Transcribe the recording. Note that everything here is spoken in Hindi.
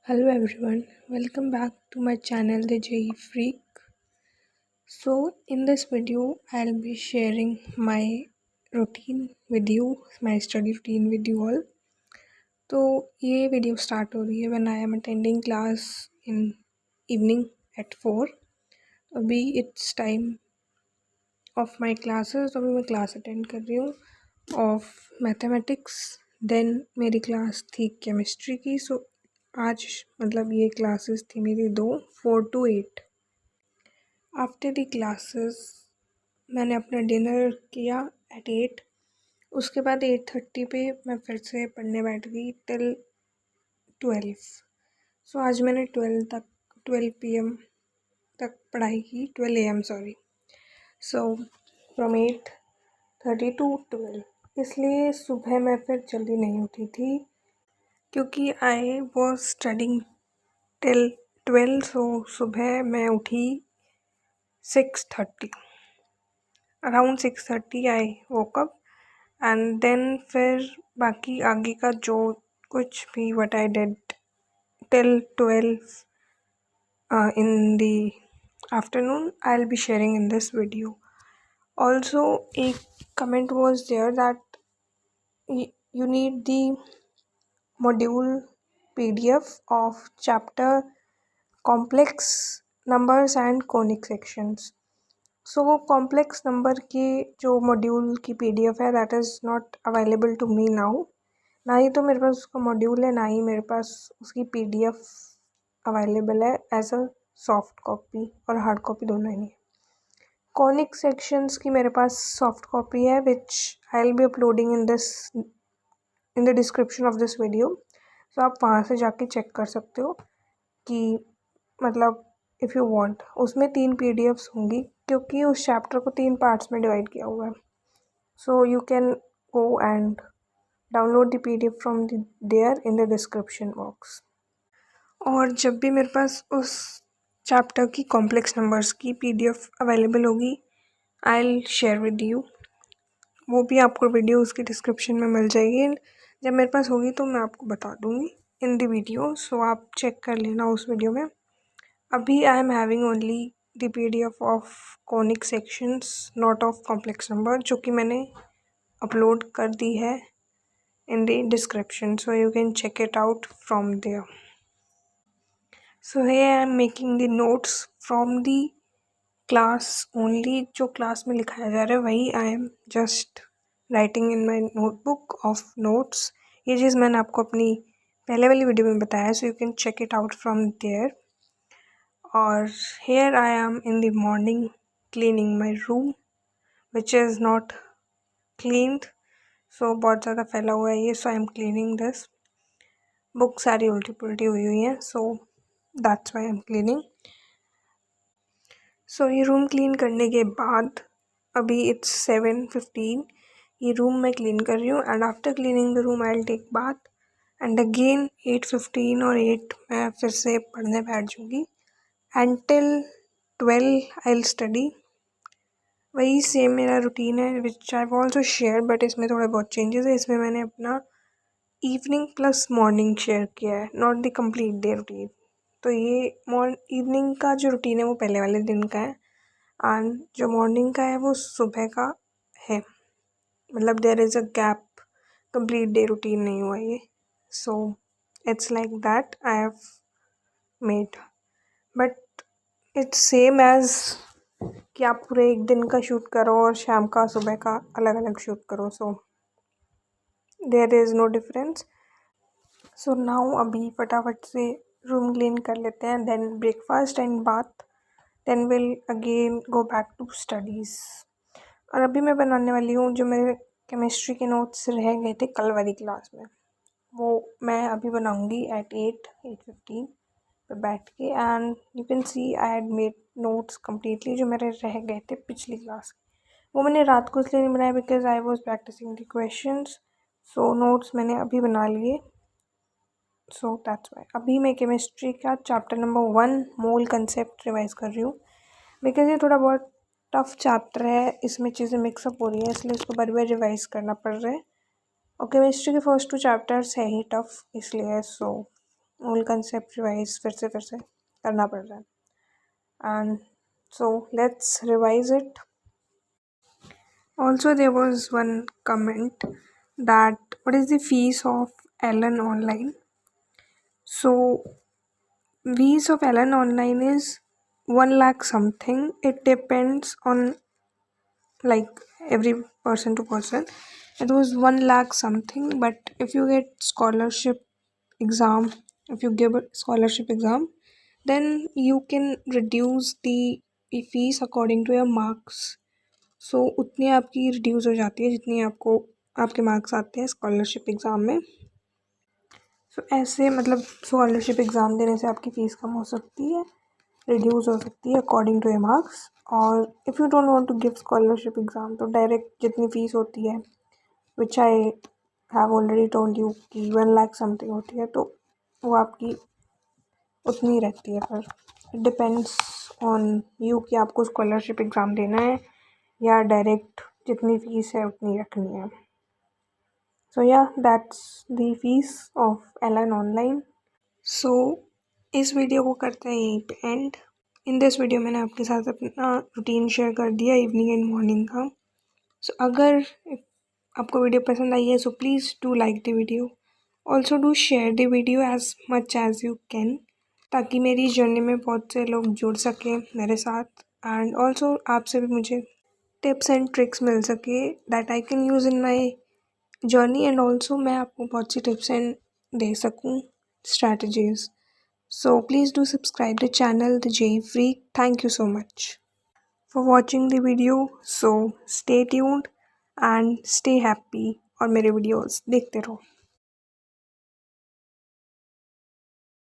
Hello everyone, welcome back to my channel The JE Freak. So in this video I'll be sharing my routine with you, my study routine with you all. तो ये वीडियो स्टार्ट हो रही है when I am attending class in evening at 4. अभी it's time of my classes, तो अभी मैं क्लास अटेंड कर रही हूँ ऑफ मैथमेटिक्स. देन मेरी क्लास थी केमिस्ट्री की. सो आज मतलब ये क्लासेस थी मेरी 4 to 8. आफ्टर द क्लासेस मैंने अपना डिनर किया एट 8. उसके बाद 8:30 पे मैं फिर से पढ़ने बैठ गई टिल 12. सो आज मैंने 12 PM तक पढ़ाई की, 12 AM sorry. So from 8:30 to 12. इसलिए सुबह मैं फिर जल्दी नहीं उठी थी क्योंकि I was studying till 12. So सुबह मैं उठी 6:30. Around 6:30 I woke up and then फिर बाकी आगे का जो कुछ भी what I did till 12 in the afternoon I will be sharing in this video. Also एक comment was there that you need the module PDF of chapter complex numbers and conic sections. So वो कॉम्प्लेक्स नंबर के जो मॉड्यूल की PDF है that is not available to me now. ना ही तो मेरे पास उसका मॉड्यूल है, ना ही मेरे पास उसकी PDF अवेलेबल है एज अ सॉफ्ट कॉपी और हार्ड कॉपी दोनों ही. कॉनिक सेक्शंस की मेरे पास सॉफ्ट कॉपी है which I will be uploading in the description of this video. So आप वहाँ से जाके चेक कर सकते हो कि मतलब इफ़ यू वांट. उसमें 3 PDFs होंगी क्योंकि उस चैप्टर को 3 पार्ट्स में डिवाइड किया हुआ है. So you can go and download the PDF from there in the description box. और जब भी मेरे पास उस चैप्टर की कॉम्प्लेक्स नंबर्स की PDF अवेलेबल होगी I will share with you. वो भी आपको वीडियो उसकी डिस्क्रिप्शन में मिल जाएगी. जब मेरे पास होगी तो मैं आपको बता दूँगी इन द वीडियो. सो आप चेक कर लेना उस वीडियो में. अभी I am having only the PDF of conic sections, not of complex number, जो कि मैंने अपलोड कर दी है in the description. So you can check it out from there. So here I am making the notes from the class only. जो क्लास में लिखाया जा रहा है वही I am just writing in my notebook of notes. ये चीज़ मैंने आपको अपनी पहले वाली वीडियो में बताया. So you can check it out from there. और here I am in the morning cleaning my room which is not cleaned. So बहुत ज़्यादा फैला हुआ है ये. So I am cleaning this. Book सारी उल्टी पुल्टी हुई हुई हैं. So that's why I am cleaning. So ये रूम क्लीन करने के बाद अभी it's 7:15. ये रूम मैं क्लीन कर रही हूँ and after cleaning the room I will take bath and again 8:15 और 8 मैं फिर से पढ़ने बैठ जाऊँगी. Until 12 I'll study. वही सेम मेरा रूटीन है which I also share, but इसमें थोड़े बहुत चेंजेस है. इसमें मैंने अपना इवनिंग प्लस मॉर्निंग शेयर किया है, not the complete day routine. तो ये इवनिंग का जो रूटीन है वो पहले वाले दिन का है एंड जो मॉर्निंग का है वो सुबह का है. मतलब there is a gap, complete day routine नहीं हुआ ये. So it's like that I have made, but it's same as कि आप पूरे एक दिन का शूट करो और शाम का सुबह का अलग अलग शूट करो. So there is no difference. So now अभी फटाफट से रूम क्लीन कर लेते हैं, then breakfast and bath, then will again go back to studies. और अभी मैं बनाने वाली हूँ जो मेरे केमिस्ट्री के नोट्स रह गए थे कल वाली क्लास में, वो मैं अभी बनाऊँगी एट 8:15 पे बैठ के. And you can see I had made notes completely. जो मेरे रह गए थे पिछली क्लास वो मैंने रात को इसलिए नहीं बनाया because I was practicing the questions. So notes मैंने अभी बना लिए. सो दैट्स वाई अभी मैं केमिस्ट्री का चैप्टर नंबर 1 मोल कंसेप्ट रिवाइज कर रही हूँ बिकॉज ये थोड़ा बहुत टफ चैप्टर है. इसमें चीज़ें मिक्सअप हो रही हैं इसलिए इसको बार बार रिवाइज करना पड़ रहा है. और केमिस्ट्री के फर्स्ट 2 चैप्टर्स है ही टफ इसलिए. सो होल कंसेप्ट रिवाइज फिर से करना पड़ रहा है। And so let's revise it. Also, there was one comment that what is the fees of Ellen Online? So, fees of Ellen Online is 1 lakh something. It depends on like every person to person. It was 1 lakh something, but if you get scholarship exam, if you give a scholarship exam, then you can reduce the fees according to your marks. सो उतनी आपकी रिड्यूस हो जाती है जितनी आपको आपके मार्क्स आते हैं स्कॉलरशिप एग्ज़ाम में. सो ऐसे मतलब स्कॉलरशिप एग्ज़ाम देने से आपकी फ़ीस कम हो सकती है, रिड्यूस हो सकती है अकॉर्डिंग टू योर मार्क्स. और if you don't want to give scholarship exam तो डायरेक्ट जितनी फ़ीस होती है which I have already told you कि 1 लाख समथिंग होती है, तो वो आपकी उतनी रहती है. पर इट डिपेंड्स ऑन यू कि आपको स्कॉलरशिप एग्ज़ाम देना है या डायरेक्ट जितनी फ़ीस है उतनी रखनी है. So yeah that's the fees of Allen online. So इस वीडियो को करते हैं यहीं पे एंड. इन दिस वीडियो मैंने आपके साथ अपना रूटीन शेयर कर दिया इवनिंग एंड मॉर्निंग का. सो अगर आपको वीडियो पसंद आई है so please do like the video. Also do share the video as much as you can, ताकि मेरी जर्नी में बहुत से लोग जुड़ सकें मेरे साथ. एंड ऑल्सो आपसे भी मुझे टिप्स एंड ट्रिक्स मिल सके that I can use in my journey. And also मैं आपको बहुत सी टिप्स एंड दे सकूँ strategies. So please do subscribe the channel the JEE freak. Thank you so much for watching the video. So stay tuned and stay happy और मेरे वीडियोज़ देखते रहो.